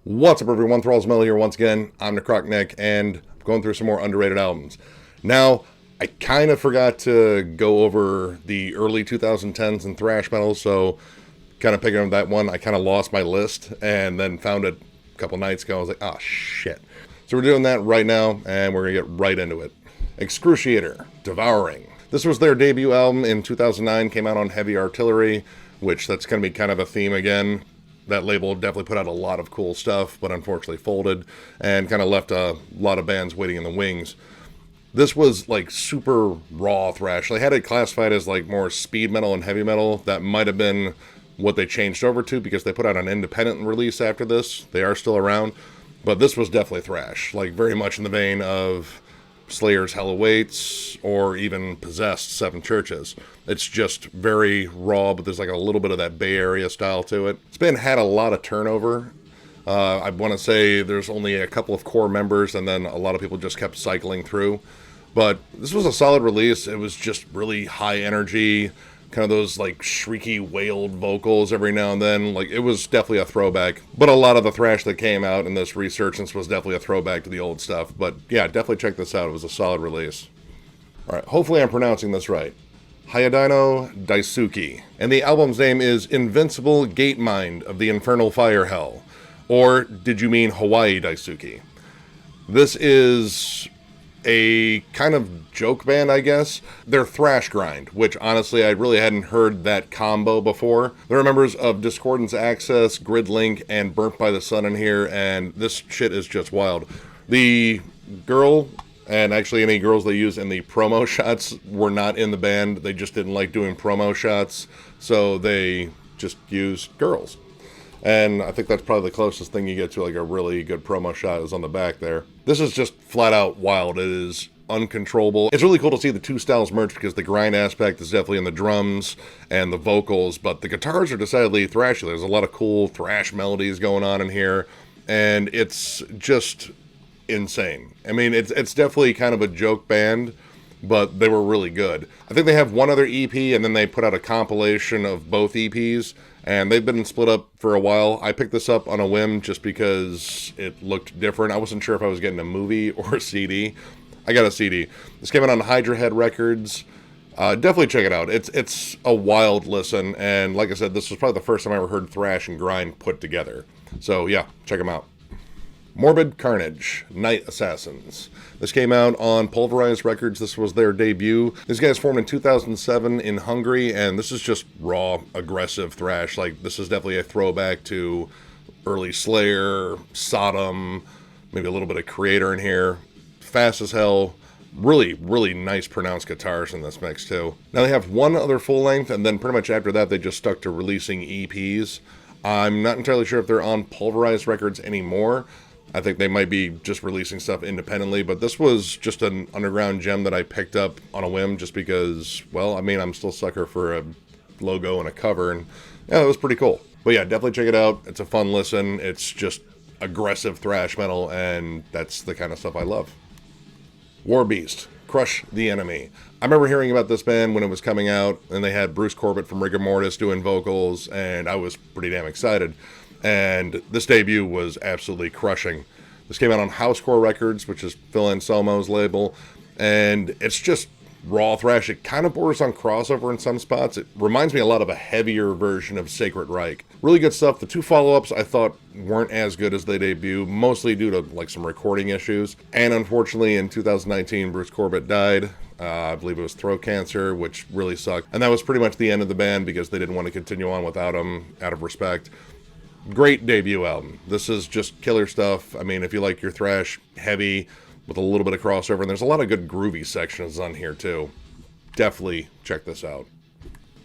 What's up, everyone? Thralls here once again. I'm the Croc and I'm going through some more underrated albums. Now, I kind of forgot to go over the early 2010s and thrash metal, so kind of picking up that one, I kind of lost my list and then found it a couple nights ago. I was like, oh, shit. So we're doing that right now, and we're going to get right into it. Excruciator Devouring. This was their debut album in 2009, came out on Heavy Artillery, which that's going to be kind of a theme again. That label definitely put out a lot of cool stuff, but unfortunately folded and kind of left a lot of bands waiting in the wings. This was like super raw thrash. They had it classified as like more speed metal and heavy metal. That might have been what they changed over to because they put out an independent release after this. They are still around, but this was definitely thrash, like very much in the vein of Slayer's Hell Awaits or even Possessed Seven Churches. It's just very raw, but there's like a little bit of that Bay Area style to it. This band had a lot of turnover. I want to say there's only a couple of core members, and then a lot of people just kept cycling through. But this was a solid release. It was just really high energy, kind of those like shrieky wailed vocals every now and then. Like, it was definitely a throwback. But a lot of the thrash that came out in this resurgence was definitely a throwback to the old stuff. But yeah, definitely check this out. It was a solid release. All right, hopefully I'm pronouncing this right. Hayaino Daisuki. And the album's name is Invincible Gatemind of the Infernal Fire Hell. Or did you mean Hawaii Daisuki? This is a kind of joke band, I guess. They're thrash grind, which honestly I really hadn't heard that combo before. There are members of Discordance Access, Gridlink, and Burnt by the Sun in here, and this shit is just wild. The girl, and actually any girls they use in the promo shots, were not in the band. They just didn't like doing promo shots, so they just used girls. And I think that's probably the closest thing you get to like a really good promo shot is on the back there. This is just flat out wild. It is uncontrollable. It's really cool to see the two styles merge because the grind aspect is definitely in the drums and the vocals, but the guitars are decidedly thrashy. There's a lot of cool thrash melodies going on in here, and it's just insane. I mean, it's definitely kind of a joke band, but they were really good. I think they have one other EP, and then they put out a compilation of both EPs, and they've been split up for a while. I picked this up on a whim just because it looked different. I wasn't sure if I was getting a movie or a CD. I got a CD. This came out on Hydra Head Records. Definitely check it out. It's a wild listen, and like I said, this was probably the first time I ever heard thrash and grind put together. So yeah, check them out. Morbid Carnage, Night Assassins. This came out on Pulverized Records. This was their debut. These guys formed in 2007 in Hungary, and this is just raw, aggressive thrash. Like, this is definitely a throwback to early Slayer, Sodom, maybe a little bit of Creator in here. Fast as hell. Really, really nice pronounced guitars in this mix, too. Now, they have one other full length, and then pretty much after that, they just stuck to releasing EPs. I'm not entirely sure if they're on Pulverized Records anymore. I think they might be just releasing stuff independently, but this was just an underground gem that I picked up on a whim just because, well, I mean, I'm still a sucker for a logo and a cover, and yeah, it was pretty cool. But yeah, definitely check it out. It's a fun listen. It's just aggressive thrash metal, and that's the kind of stuff I love. Warbeast, Crush the Enemy. I remember hearing about this band when it was coming out, and they had Bruce Corbett from Rigor Mortis doing vocals, and I was pretty damn excited. And this debut was absolutely crushing. This came out on Housecore Records, which is Phil Anselmo's label, and it's just raw thrash. It kind of borders on crossover in some spots. It reminds me a lot of a heavier version of Sacred Reich. Really good stuff. The two follow-ups I thought weren't as good as they debut, mostly due to like some recording issues. And unfortunately, in 2019, Bruce Corbett died. I believe it was throat cancer, which really sucked. And that was pretty much the end of the band because they didn't want to continue on without him out of respect. Great debut album. This is just killer stuff. I mean, if you like your thrash heavy with a little bit of crossover, and there's a lot of good groovy sections on here too. Definitely check this out.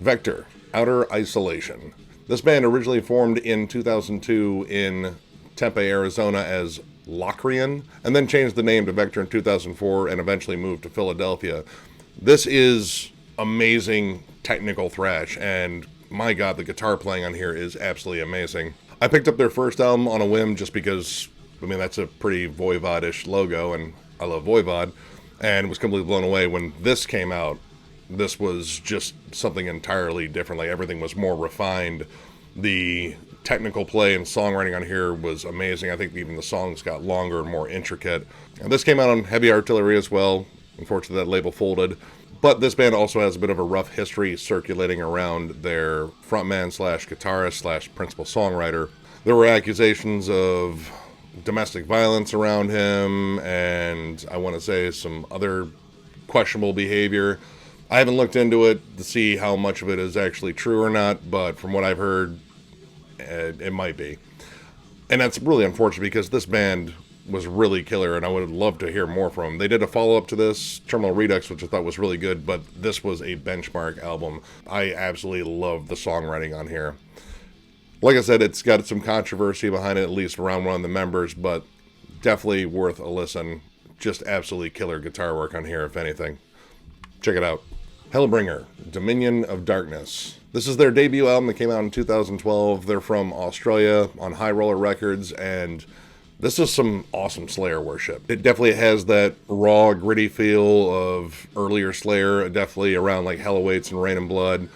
Vektor, Outer Isolation. This band originally formed in 2002 in Tempe, Arizona as Locrian, and then changed the name to Vektor in 2004 and eventually moved to Philadelphia. This is amazing technical thrash, and my god, the guitar playing on here is absolutely amazing. I picked up their first album on a whim just because, I mean, that's a pretty Voivod-ish logo, and I love Voivod, and was completely blown away when this came out. This was just something entirely different. Like, everything was more refined. The technical play and songwriting on here was amazing. I think even the songs got longer and more intricate. And this came out on Heavy Artillery as well. Unfortunately, that label folded. But this band also has a bit of a rough history circulating around their frontman slash guitarist slash principal songwriter. There were accusations of domestic violence around him, and I want to say some other questionable behavior. I haven't looked into it to see how much of it is actually true or not, but from what I've heard, it might be. And that's really unfortunate because this band was really killer, and I would love to hear more from them. They did a follow-up to this, Terminal Redux, which I thought was really good, but this was a benchmark album. I absolutely love the songwriting on here. Like I said, it's got some controversy behind it, at least around one of the members, but definitely worth a listen. Just absolutely killer guitar work on here, if anything. Check it out. Hellbringer, Dominion of Darkness. This is their debut album that came out in 2012. They're from Australia on High Roller Records, and this is some awesome Slayer worship. It definitely has that raw, gritty feel of earlier Slayer, definitely around like Hell Awaits and Rain and Blood.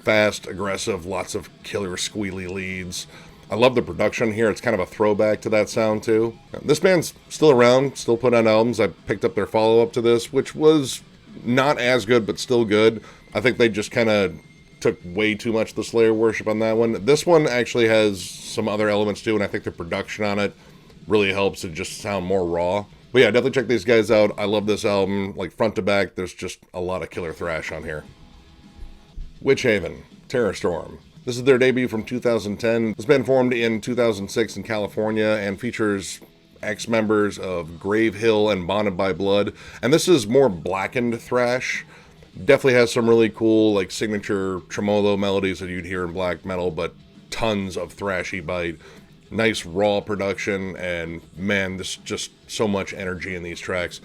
Fast, aggressive, lots of killer squealy leads. I love the production here. It's kind of a throwback to that sound too. This band's still around, still put out albums. I picked up their follow-up to this, which was not as good, but still good. I think they just kind of took way too much of the Slayer worship on that one. This one actually has some other elements too, and I think the production on it really helps it just sound more raw. But yeah, definitely check these guys out. I love this album, like front to back. There's just a lot of killer thrash on here. Witchaven Terrorstorm. This is their debut from 2010. This band formed in 2006 in California and features ex-members of Grave Hill and Bonded by Blood. And this is more blackened thrash. Definitely has some really cool, like, signature tremolo melodies that you'd hear in black metal, but tons of thrashy bite. Nice raw production, and man, there's just so much energy in these tracks.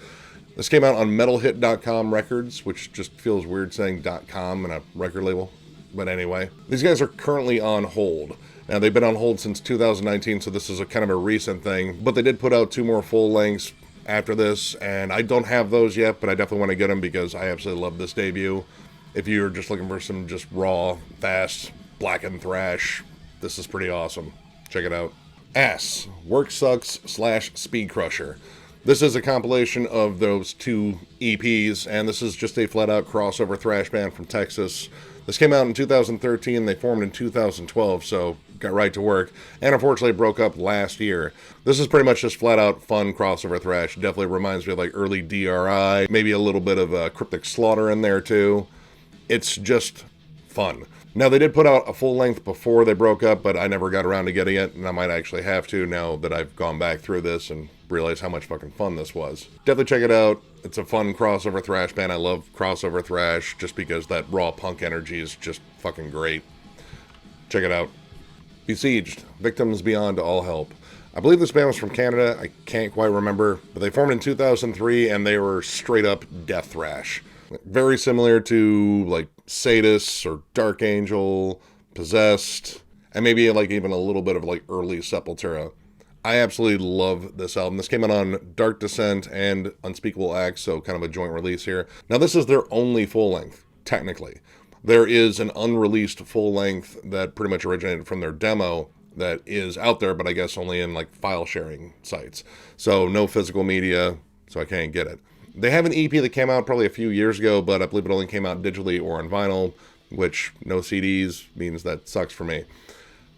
This came out on metalhit.com records, which just feels weird saying .com in a record label. But anyway, these guys are currently on hold. Now, they've been on hold since 2019, so this is a kind of a recent thing. But they did put out 2 more full lengths after this, and I don't have those yet, but I definitely want to get them because I absolutely love this debut. If you're just looking for some just raw, fast, blackened thrash, this is pretty awesome. Check it out. Ass, Work Sucks / Speed Crusher. This is a compilation of those 2 EPs, and this is just a flat-out crossover thrash band from Texas. This came out in 2013, they formed in 2012, so got right to work, and unfortunately broke up last year. This is pretty much just flat-out fun crossover thrash. Definitely reminds me of like early DRI, maybe a little bit of Cryptic Slaughter in there too. It's just fun. Now, they did put out a full length before they broke up, but I never got around to getting it, and I might actually have to now that I've gone back through this and realized how much fucking fun this was. Definitely check it out. It's a fun crossover thrash band. I love crossover thrash just because that raw punk energy is just fucking great. Check it out. Besieged, Victims Beyond All Help. I believe this band was from Canada. I can't quite remember, but they formed in 2003, and they were straight up death thrash. Very similar to like Sadist or Dark Angel, Possessed, and maybe like even a little bit of like early Sepultura. I absolutely love this album. This came out on Dark Descent and Unspeakable Acts, so kind of a joint release here. Now, this is their only full length, technically. There is an unreleased full length that pretty much originated from their demo that is out there, but I guess only in like file sharing sites. So no physical media, so I can't get it. They have an EP that came out probably a few years ago, but I believe it only came out digitally or on vinyl, which no CDs means that sucks for me.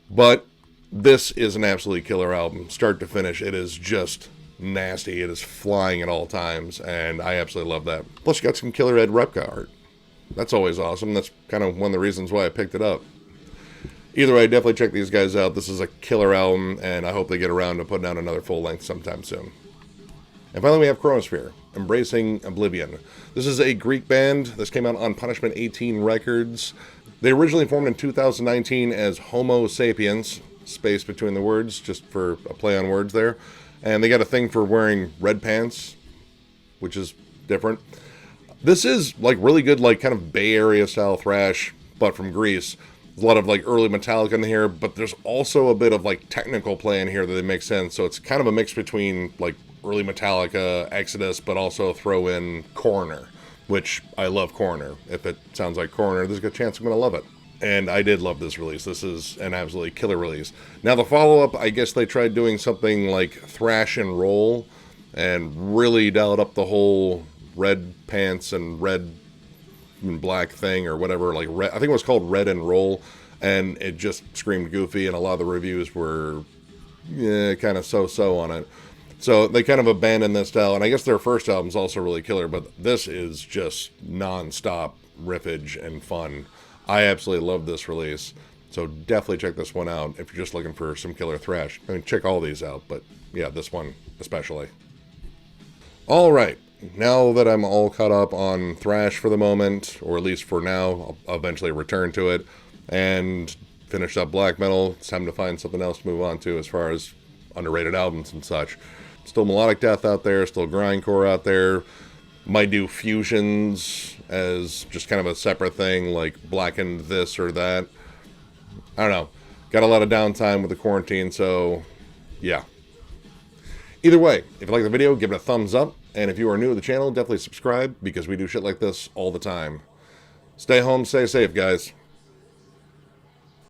But this is an absolutely killer album, start to finish. It is just nasty. It is flying at all times, and I absolutely love that. Plus, you got some Killer Ed Repka art. That's always awesome. That's kind of one of the reasons why I picked it up. Either way, definitely check these guys out. This is a killer album, and I hope they get around to putting out another full length sometime soon. And finally, we have Chronosphere, Embracing Oblivion. This is a Greek band. This came out on Punishment 18 Records. They originally formed in 2019 as Homo Sapiens, space between the words, just for a play on words there. And they got a thing for wearing red pants, which is different. This is like really good, like kind of Bay Area style thrash, but from Greece. There's a lot of like early Metallica in here, but there's also a bit of like technical play in here that makes sense. So it's kind of a mix between like early Metallica, Exodus, but also throw in Coroner, which I love Coroner. If it sounds like Coroner, there's a good chance I'm going to love it. And I did love this release. This is an absolutely killer release. Now, the follow-up, I guess they tried doing something like Thrash and Roll and really dialed up the whole red pants and red and black thing or whatever. Like red, I think it was called Red and Roll, and it just screamed goofy, and a lot of the reviews were kind of so-so on it. So they kind of abandoned this style, and I guess their first album's also really killer, but this is just non-stop riffage and fun. I absolutely love this release, so definitely check this one out if you're just looking for some killer thrash. I mean, check all these out, but yeah, this one especially. Alright, now that I'm all caught up on thrash for the moment, or at least for now, I'll eventually return to it, and finish up black metal, it's time to find something else to move on to as far as underrated albums and such. Still melodic death out there, still grindcore out there. Might do fusions as just kind of a separate thing, like blackened this or that. I don't know. Got a lot of downtime with the quarantine, so yeah. Either way, if you like the video, give it a thumbs up. And if you are new to the channel, definitely subscribe, because we do shit like this all the time. Stay home, stay safe, guys.